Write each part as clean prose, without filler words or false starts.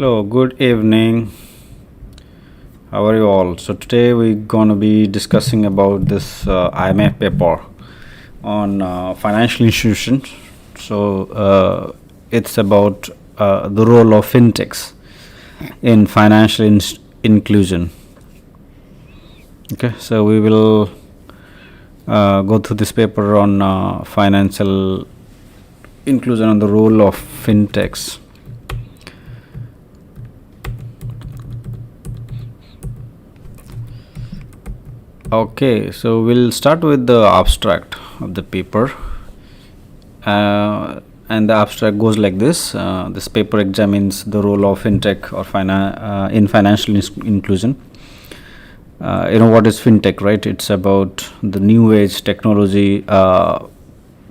Hello, good evening. How are you all? So today we're gonna be discussing about this IMF paper on financial institutions. It's about the role of fintechs in financial inclusion. Okay, so we will go through this paper on financial inclusion and the role of fintechs. Okay, so we'll start with the abstract of the paper, and the abstract goes like this. This paper examines the role of fintech or in financial inclusion. What is fintech, right? It's about the new age technology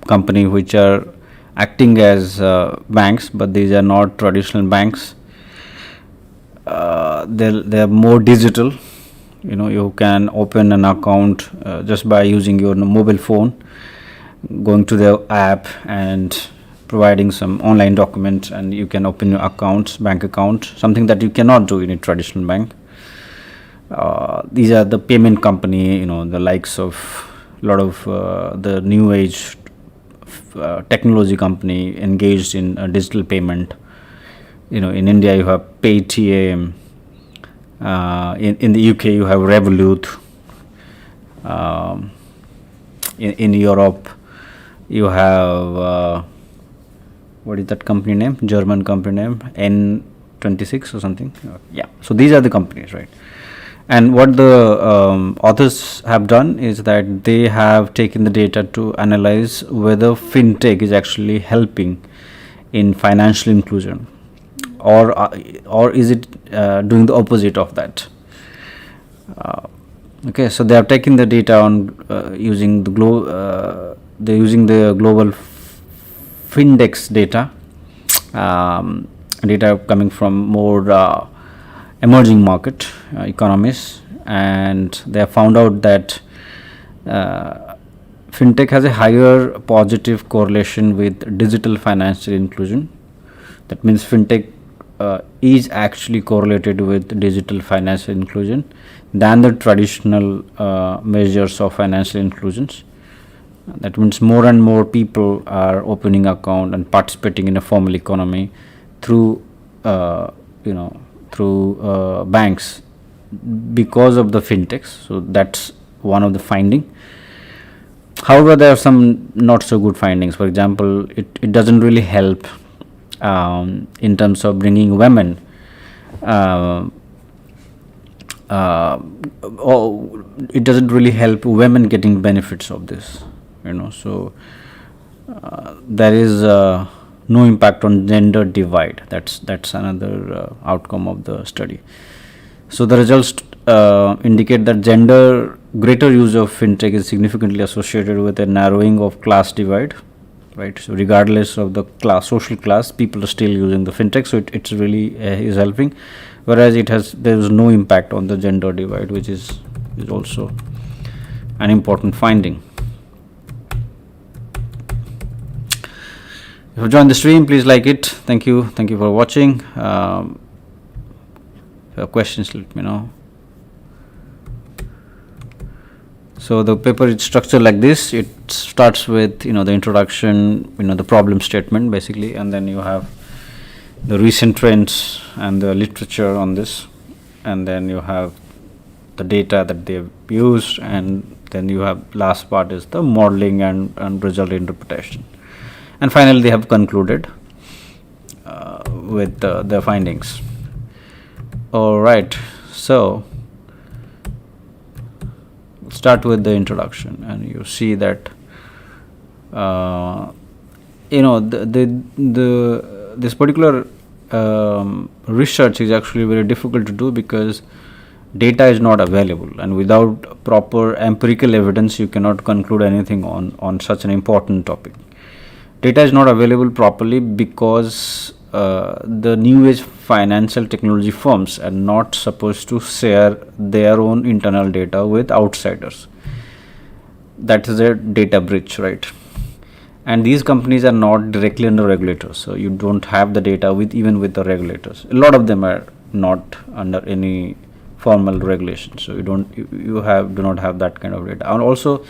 company which are acting as banks, but these are not traditional banks. They're more digital. You can open an account just by using your mobile phone, going to the app and providing some online documents, and you can open your bank account, something that you cannot do in a traditional bank. These are the payment company, the likes of a lot of the new age technology company engaged in digital payment. In India you have Paytm. In the UK you have Revolut. In Europe you have what is that company name? German company name, N26 or something. Yeah. So these are the companies, right? And what the authors have done is that they have taken the data to analyze whether fintech is actually helping in financial inclusion, or is it doing the opposite of that. Okay, so they have taken the data on using the global Findex data, data coming from more emerging market economies, and they have found out that fintech has a higher positive correlation with digital financial inclusion. That means fintech is actually correlated with digital financial inclusion than the traditional measures of financial inclusions. That means more and more people are opening account and participating in a formal economy through banks because of the fintechs. So that's one of the finding. However, there are some not so good findings. For example, it doesn't really help in terms of bringing women, it doesn't really help women getting benefits of this. So there is no impact on gender divide. That's another outcome of the study. So the results indicate that greater use of fintech is significantly associated with a narrowing of class divide. Right, so regardless of the social class, people are still using the fintech, so it's really is helping, whereas there is no impact on the gender divide, which is also an important finding. If you joined the stream, please like it. Thank you for watching. If you have questions, let me know. So the paper is structured like this. It starts with the introduction, the problem statement basically, and then you have the recent trends and the literature on this, and then you have the data that they've used, and then you have last part is the modeling and result interpretation, and finally they have concluded with their findings. All right, so start with the introduction, and you see that this particular research is actually very difficult to do because data is not available, and without proper empirical evidence you cannot conclude anything on such an important topic. Data is not available properly because the new age financial technology firms are not supposed to share their own internal data with outsiders. That is a data breach, right? and these companies are not directly under regulators, so you don't have the data even with the regulators. A lot of them are not under any formal regulation, so you do not have that kind of data. And also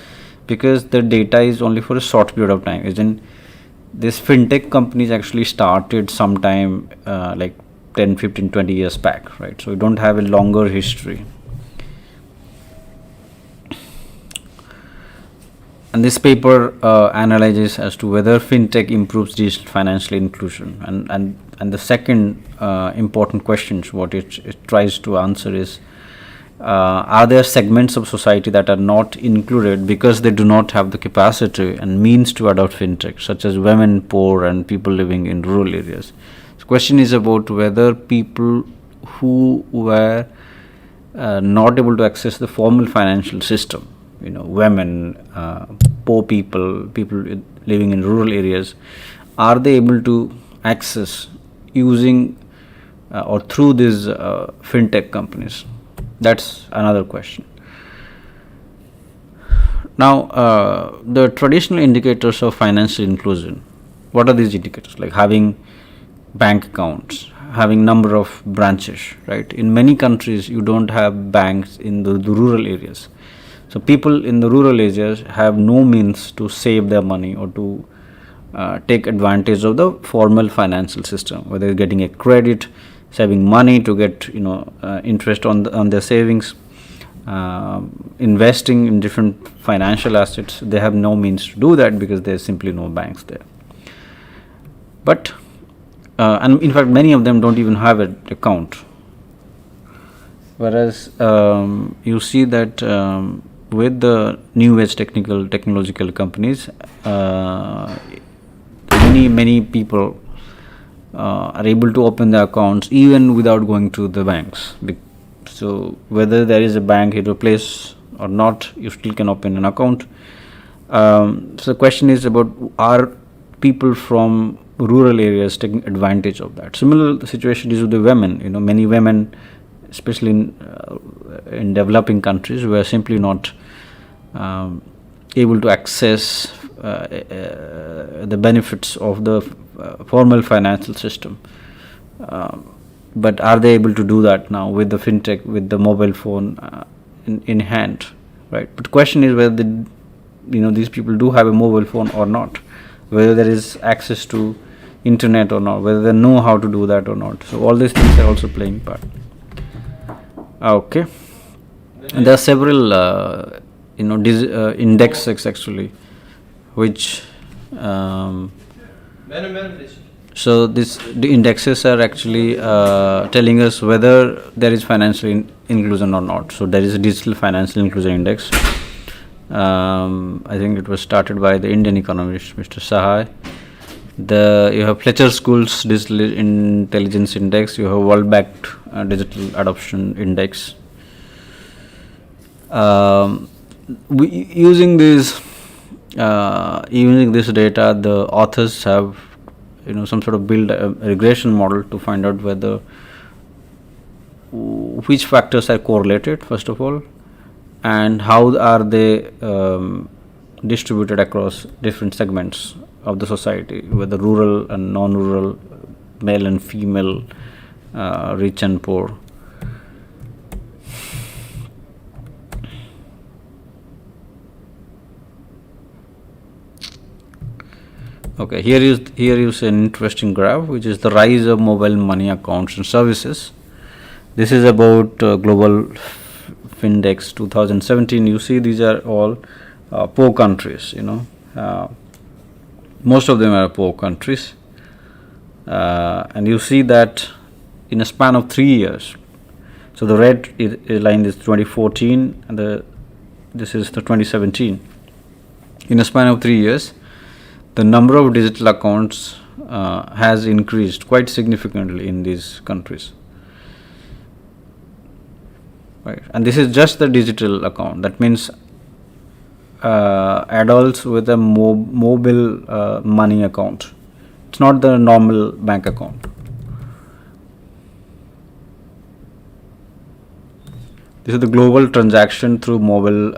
because the data is only for a short period of time, isn't this fintech companies actually started sometime like 10, 15, 20 years back, right? So you don't have a longer history. And this paper analyzes as to whether fintech improves digital financial inclusion. And the second important questions what it tries to answer is, are there segments of society that are not included because they do not have the capacity and means to adopt fintech, such as women, poor, and people living in rural areas? The question is about whether people who were not able to access the formal financial system, women, poor people living in rural areas, are they able to access using or through these fintech companies? That's another question. Now, the traditional indicators of financial inclusion, what are these indicators? Like having bank accounts, having number of branches, right? In many countries, you don't have banks in the rural areas. So people in the rural areas have no means to save their money or to take advantage of the formal financial system, whether getting a credit, saving money to get interest on their savings, investing in different financial assets. They have no means to do that because there's simply no banks there. But and in fact many of them don't even have an account, whereas you see that with the new age technological companies, many people are able to open their accounts even without going to the banks. So whether there is a bank at your place or not, you still can open an account. So the question is about, are people from rural areas taking advantage of that? Similar situation is with the women. Many women, especially in developing countries, were simply not able to access the benefits of the formal financial system. But are they able to do that now with the fintech, with the mobile phone in hand, right? But the question is whether these people do have a mobile phone or not, whether there is access to internet or not, whether they know how to do that or not. So all these things are also playing part. Okay, and there are several indexes actually, which so the indexes are actually telling us whether there is financial inclusion or not. So there is a digital financial inclusion index. I think it was started by the Indian economist Mr. Sahai. You have Fletcher School's Digital Intelligence Index. You have World Bank Digital Adoption Index. Using this data, the authors have some sort of build a regression model to find out whether which factors are correlated first of all, and how are they distributed across different segments of the society, whether rural and non-rural, male and female, rich and poor. Okay, here is an interesting graph, which is the rise of mobile money accounts and services. This is about global Findex 2017. You see, these are all poor countries. Most of them are poor countries, and you see that in a span of 3 years. So the red line is 2014, and this is the 2017. In a span of 3 years, the number of digital accounts has increased quite significantly in these countries, right? And this is just the digital account. That means adults with a mobile money account. It's not the normal bank account. This is the global transaction through mobile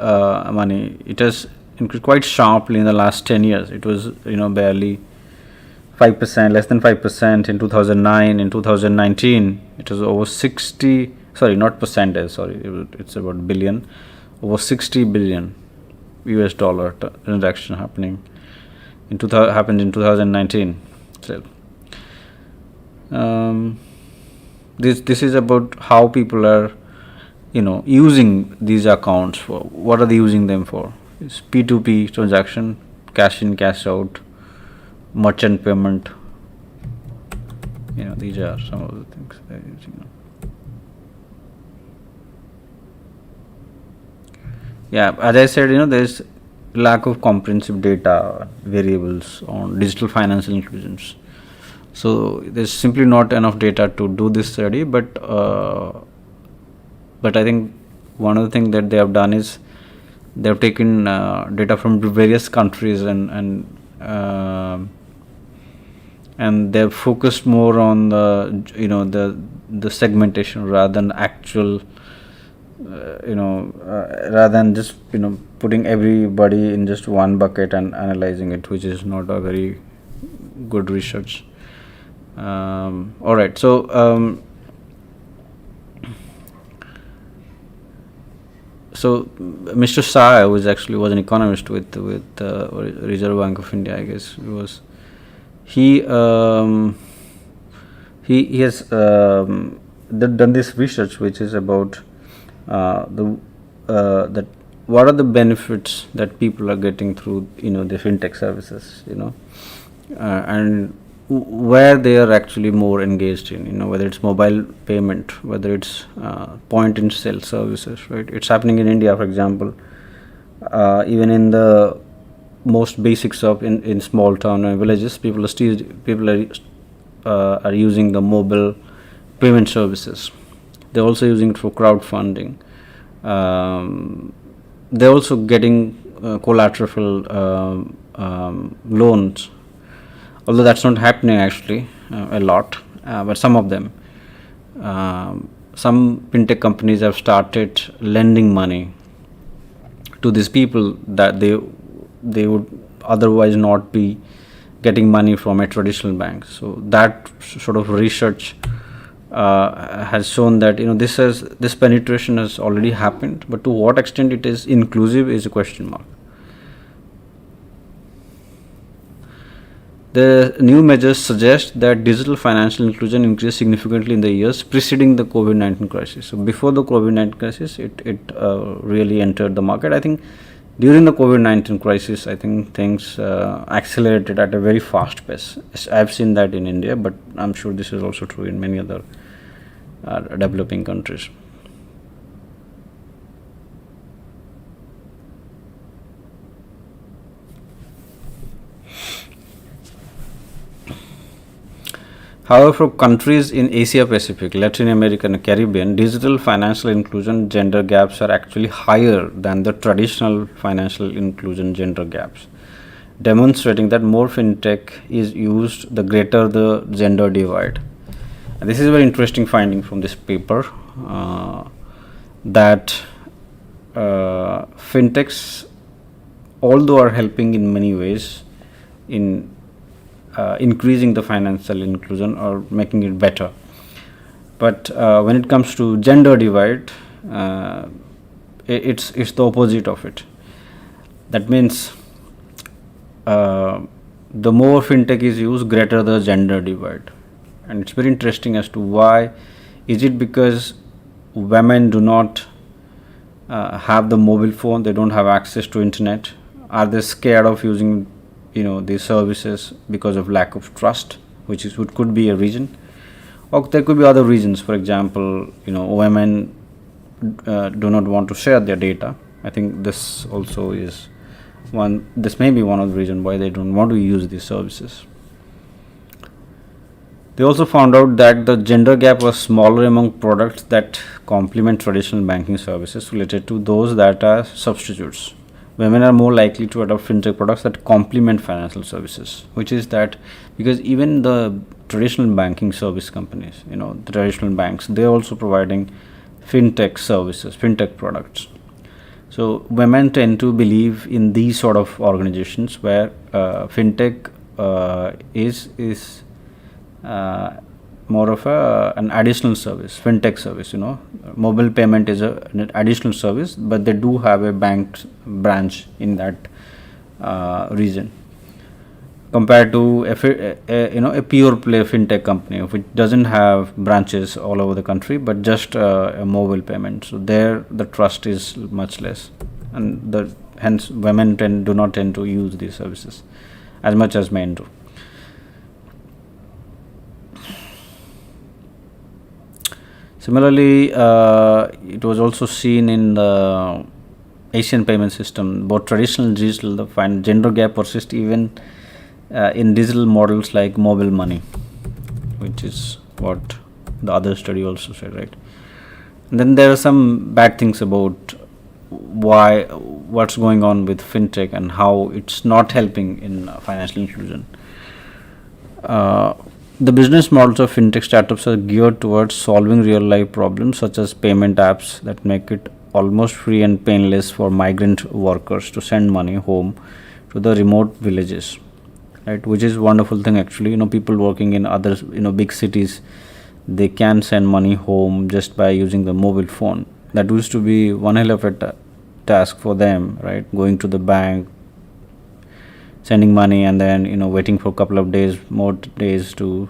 money. It has increased quite sharply in the last 10 years. It was, barely 5%, less than 5% in 2009. In 2019, it was over 60, sorry, not percentage, sorry, it's about billion, over 60 billion US dollar transaction happened in 2019 itself. This is about how people are, using these accounts for. What are they using them for? It's P2P transaction, cash in, cash out, merchant payment. These are some of the things they're using. Yeah, as I said, there's lack of comprehensive data variables on digital financial inclusions. So there's simply not enough data to do this study, but I think one of the things that they have done is they have taken data from various countries and they've focused more on the segmentation rather than actual rather than just putting everybody in just one bucket and analyzing it, which is not a very good research. All right, so Mr. Shah was an economist with Reserve Bank of India, I guess it was. He has done this research, which is about that what are the benefits that people are getting through the fintech services, and where they are actually more engaged in, whether it's mobile payment, whether it's point and sell services, right? It's happening in India, for example. Even in the most basic stuff in small town and villages, people are using the mobile payment services. They're also using it for crowdfunding. They're also getting collateral loans, although that's not happening actually a lot, but some of them. Some fintech companies have started lending money to these people that they would otherwise not be getting money from a traditional bank. So that sort of research has shown that this penetration has already happened, but to what extent it is inclusive is a question mark. The new measures suggest that digital financial inclusion increased significantly in the years preceding the COVID-19 crisis. So before the COVID-19 crisis, it really entered the market. I think during the COVID-19 crisis, I think things accelerated at a very fast pace. I've seen that in India, but I'm sure this is also true in many other developing countries. However, for countries in Asia Pacific, Latin America and Caribbean, digital financial inclusion gender gaps are actually higher than the traditional financial inclusion gender gaps, demonstrating that more fintech is used, the greater the gender divide. And this is a very interesting finding from this paper, that fintechs, although are helping in many ways in increasing the financial inclusion or making it better, but when it comes to gender divide, it's the opposite of it. That means the more fintech is used, greater the gender divide. And it's very interesting as to why. Is it because women do not have the mobile phone, they don't have access to internet? Are they scared of using these services because of lack of trust, which could be a reason? Or there could be other reasons. For example, women do not want to share their data. I think this also is this may be one of the reasons why they don't want to use these services. They also found out that the gender gap was smaller among products that complement traditional banking services related to those that are substitutes. Women are more likely to adopt fintech products that complement financial services, which is that because even the traditional banking service companies, the traditional banks, they're also providing fintech services, fintech products. So women tend to believe in these sort of organizations where fintech is more of an additional service, fintech service. Mobile payment is an additional service, but they do have a bank branch in that region, compared to a pure play fintech company which doesn't have branches all over the country but just a mobile payment. So there the trust is much less, and hence women do not tend to use these services as much as men do. Similarly, it was also seen in the Asian payment system, both traditional and digital, the gender gap persists even in digital models like mobile money, which is what the other study also said, right? And then there are some bad things about what's going on with fintech and how it's not helping in financial inclusion. The business models of fintech startups are geared towards solving real life problems such as payment apps that make it almost free and painless for migrant workers to send money home to the remote villages, right? Which is wonderful thing actually. People working in other big cities, they can send money home just by using the mobile phone. That used to be one hell of a task for them, right? Going to the bank, sending money, and then waiting for a couple of more days to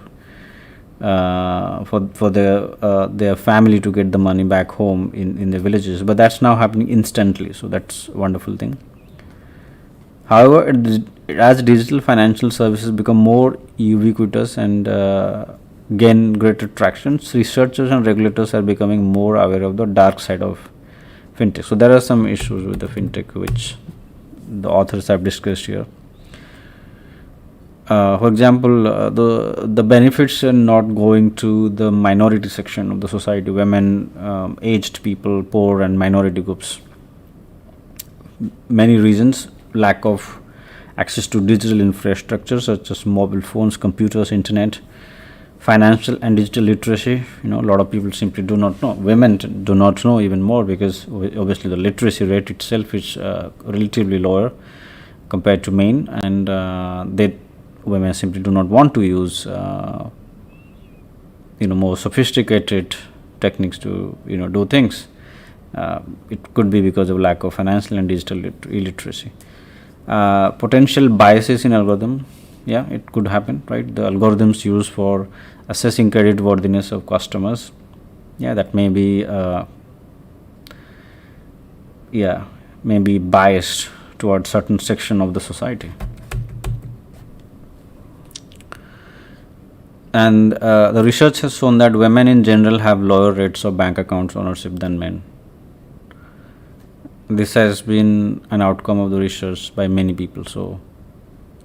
for their family to get the money back home in the villages. But that's now happening instantly, so that's a wonderful thing. However, as digital financial services become more ubiquitous and gain greater traction, researchers and regulators are becoming more aware of the dark side of fintech. So there are some issues with the fintech which the authors have discussed here. For example, the benefits are not going to the minority section of the society: women, aged people, poor, and minority groups. Many reasons: lack of access to digital infrastructure such as mobile phones, computers, internet, financial and digital literacy. A lot of people simply do not know. Women do not know even more, because obviously the literacy rate itself is relatively lower compared to men, and women simply do not want to use more sophisticated techniques to do things. It could be because of lack of financial and digital illiteracy. Potential biases in algorithm, it could happen, right? The algorithms used for assessing credit worthiness of customers, that may be may be biased towards certain section of the society. And the research has shown that women in general have lower rates of bank accounts ownership than men. This has been an outcome of the research by many people. So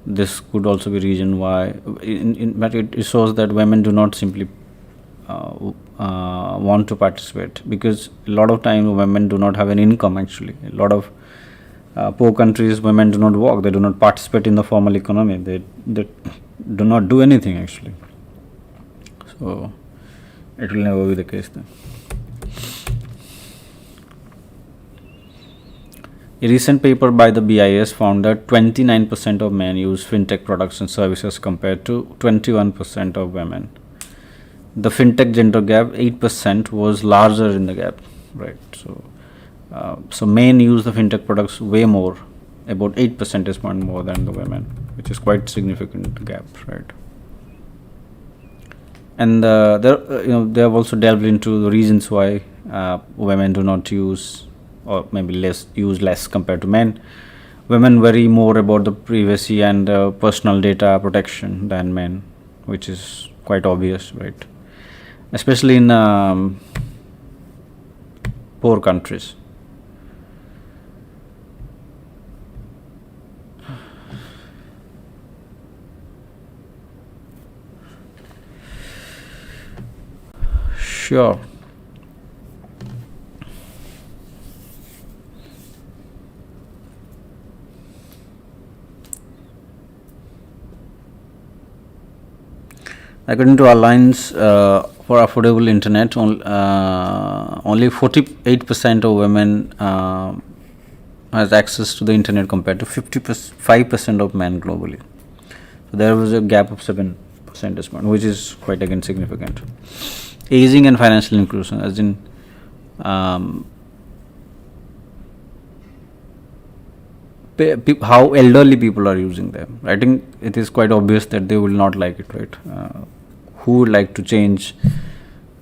this could also be reason why, but it shows that women do not simply want to participate, because a lot of times women do not have an income. Actually, a lot of poor countries, women do not work, they do not participate in the formal economy, they do not do anything actually. So it will never be the case then. A recent paper by the BIS found that 29% of men use fintech products and services compared to 21% of women. The fintech gender gap, 8%, was larger in the gap, right? So men use the fintech products way more, about 8 percentage point more than the women, which is quite significant gap, right? And they have also delved into the reasons why women do not use, or maybe use less compared to men. Women worry more about the privacy and personal data protection than men, which is quite obvious, right? Especially in poor countries. Sure. According to Alliance for Affordable Internet, only 48% of women has access to the internet compared to 55% of men globally. So there was a gap of 7 percentage point, which is quite again significant. Aging and financial inclusion, as in how elderly people are using them. I think it is quite obvious that they will not like it, right? Who would like to change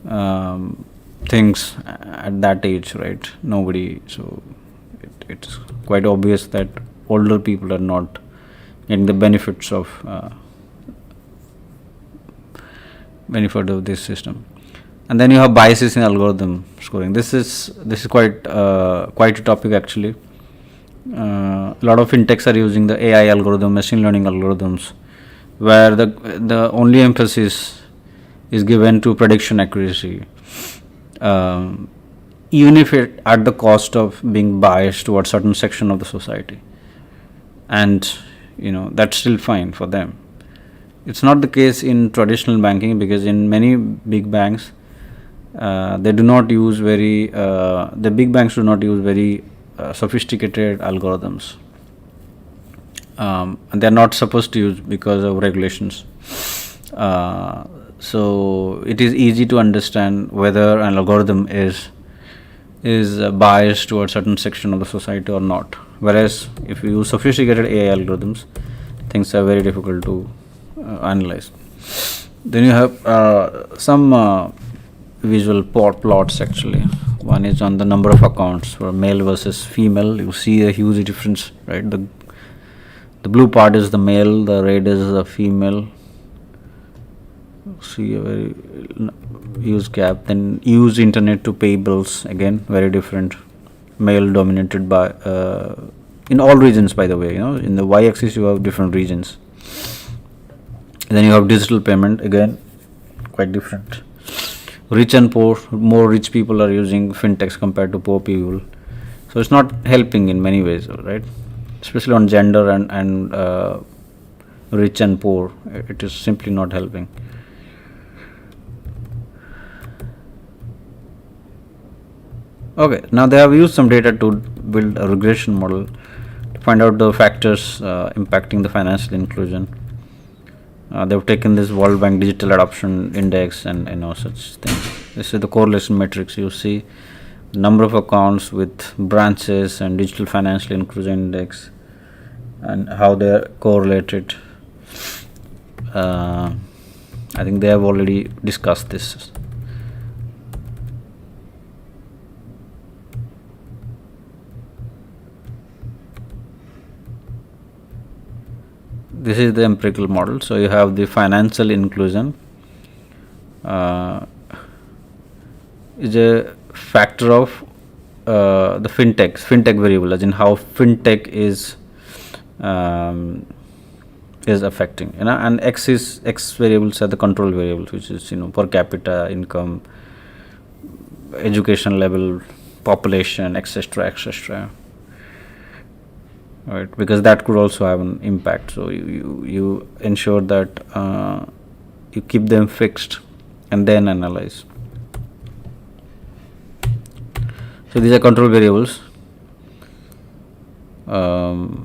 things at that age, right? Nobody. So it's quite obvious that older people are not getting the benefit of this system. And then you have biases in algorithm scoring. This is quite a topic actually. A lot of fintechs are using the AI algorithm, machine learning algorithms, where the only emphasis is given to prediction accuracy, even if it at the cost of being biased towards certain section of the society, and that's still fine for them. It's not the case in traditional banking, because in many big banks, they do not use the big banks do not use very sophisticated algorithms, and they're not supposed to use because of regulations. So it is easy to understand whether an algorithm is biased towards certain section of the society or not. Whereas if you use sophisticated AI algorithms, things are very difficult to analyze. Then you have some visual plots actually. One is on the number of accounts for male versus female. You see a huge difference, right? The blue part is the male, the red is the female. See a very huge gap. Then use internet to pay bills, again very different. Male dominated by in all regions, by the way. In the y-axis you have different regions. Then you have digital payment, again quite different. Rich and poor, more rich people are using fintechs compared to poor people. So it's not helping in many ways, right? Especially on gender and rich and poor, it is simply not helping. Okay, now they have used some data to build a regression model to find out the factors impacting the financial inclusion. They've taken this World Bank Digital Adoption Index and such things. This is the correlation matrix. You see number of accounts with branches and digital financial inclusion index and how they are correlated. I think they have already discussed this. This is the empirical model. So you have the financial inclusion is a factor of the fintech variable, as in how fintech is affecting, and x variables are the control variables, which is per capita income, education level, population, etc. Right, because that could also have an impact. So you ensure that you keep them fixed and then analyze. So these are control variables. So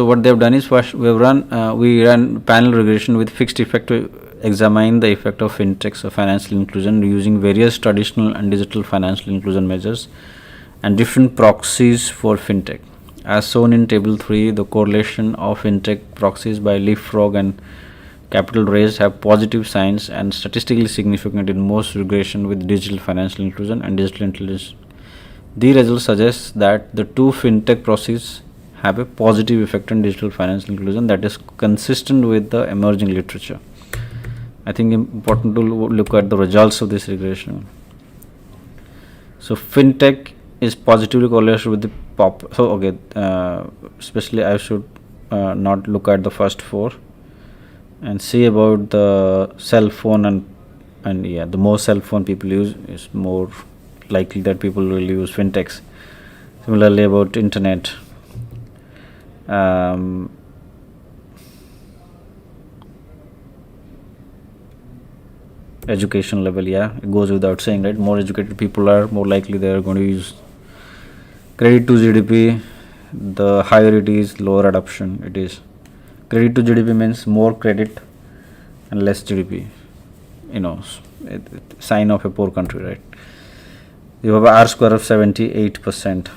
what they have done is, first we ran panel regression with fixed effect to examine the effect of fintechs of financial inclusion using various traditional and digital financial inclusion measures and different proxies for fintech. As shown in table 3, the correlation of fintech proxies by leapfrog and capital raise have positive signs and statistically significant in most regression with digital financial inclusion and digital intelligence. The results suggest that the two fintech proxies have a positive effect on digital financial inclusion that is consistent with the emerging literature. I think important to look at the results of this regression. So fintech is positively correlated with the especially I should not look at the first 4 and see about the cell phone and the more cell phone people use is more likely that people will use fintechs. Similarly about internet. education level. Yeah, it goes without saying, right? More educated people are more likely they are going to use credit to GDP. The higher it is, lower adoption it is. Credit to GDP means more credit and less GDP. Sign of a poor country, right? You have R square of 78%.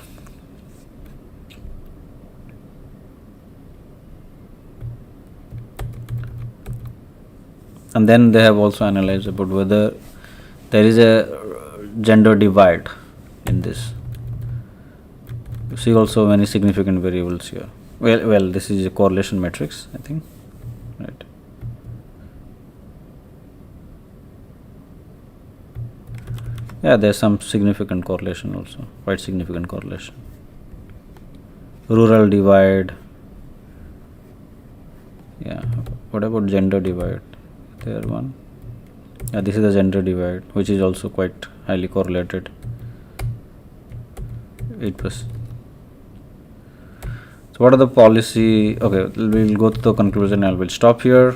And then they have also analyzed about whether there is a gender divide in this. You see also many significant variables here. Well, this is a correlation matrix, I think, right? Yeah, there's some significant correlation also, quite significant correlation. Rural divide. Yeah, what about gender divide? There one. Yeah, this is the gender divide, which is also quite highly correlated. 8%. So what are the policy? Okay, we'll go to the conclusion. I will stop here.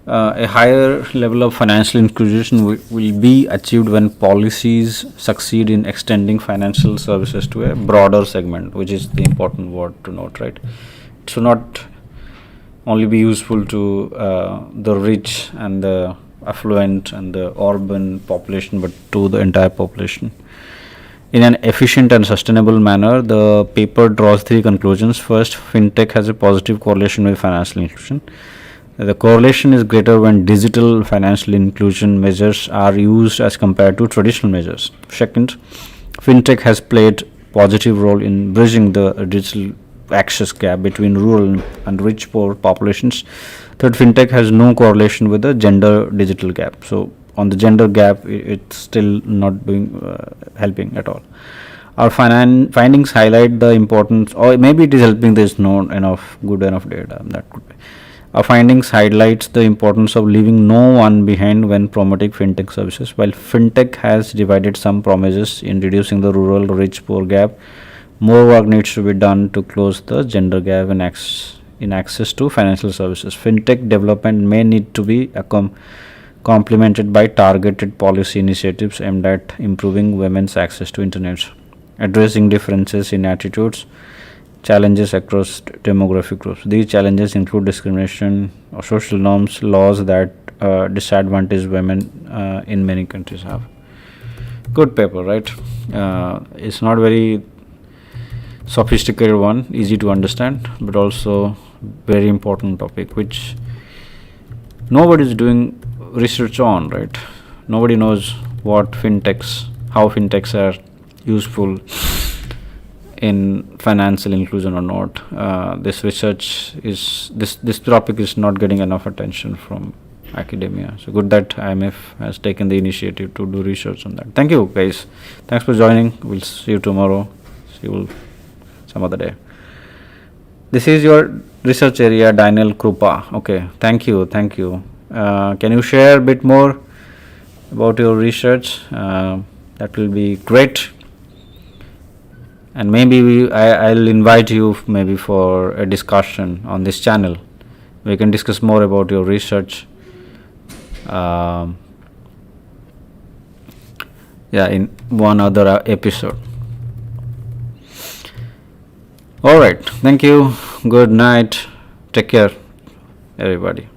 A higher level of financial inclusion will be achieved when policies succeed in extending financial services to a broader segment, which is the important word to note, right? It should not only be useful to the rich and the affluent and the urban population, but to the entire population. In an efficient and sustainable manner, the paper draws 3 conclusions. First, fintech has a positive correlation with financial inclusion. The correlation is greater when digital financial inclusion measures are used as compared to traditional measures. Second, fintech has played positive role in bridging the digital access gap between rural and rich poor populations. Third, fintech has no correlation with the gender digital gap. So on the gender gap, it's still not doing helping at all. Our findings highlight the importance, or maybe it is helping. There is not enough good enough data. That could be. Our findings highlights the importance of leaving no one behind when promoting fintech services. While fintech has divided some promises in reducing the rural rich poor gap, more work needs to be done to close the gender gap in access to financial services. Fintech development may need to be complemented by targeted policy initiatives aimed at improving women's access to internet, addressing differences in attitudes, challenges across demographic groups. These challenges include discrimination or social norms, laws that disadvantage women in many countries have. Good paper, right? It's not very sophisticated one, easy to understand, but also very important topic which nobody is doing research on, right? Nobody knows how fintechs are useful in financial inclusion or not. This topic is not getting enough attention from academia. So good that IMF has taken the initiative to do research on that. Thank you guys. Thanks for joining. We'll see you tomorrow. See you some other day. This is your research area, Daniel Krupa. Okay, thank you. Can you share a bit more about your research? That will be great. And maybe I'll invite you maybe for a discussion on this channel. We can discuss more about your research. In one other episode. All right. Thank you. Good night. Take care, everybody.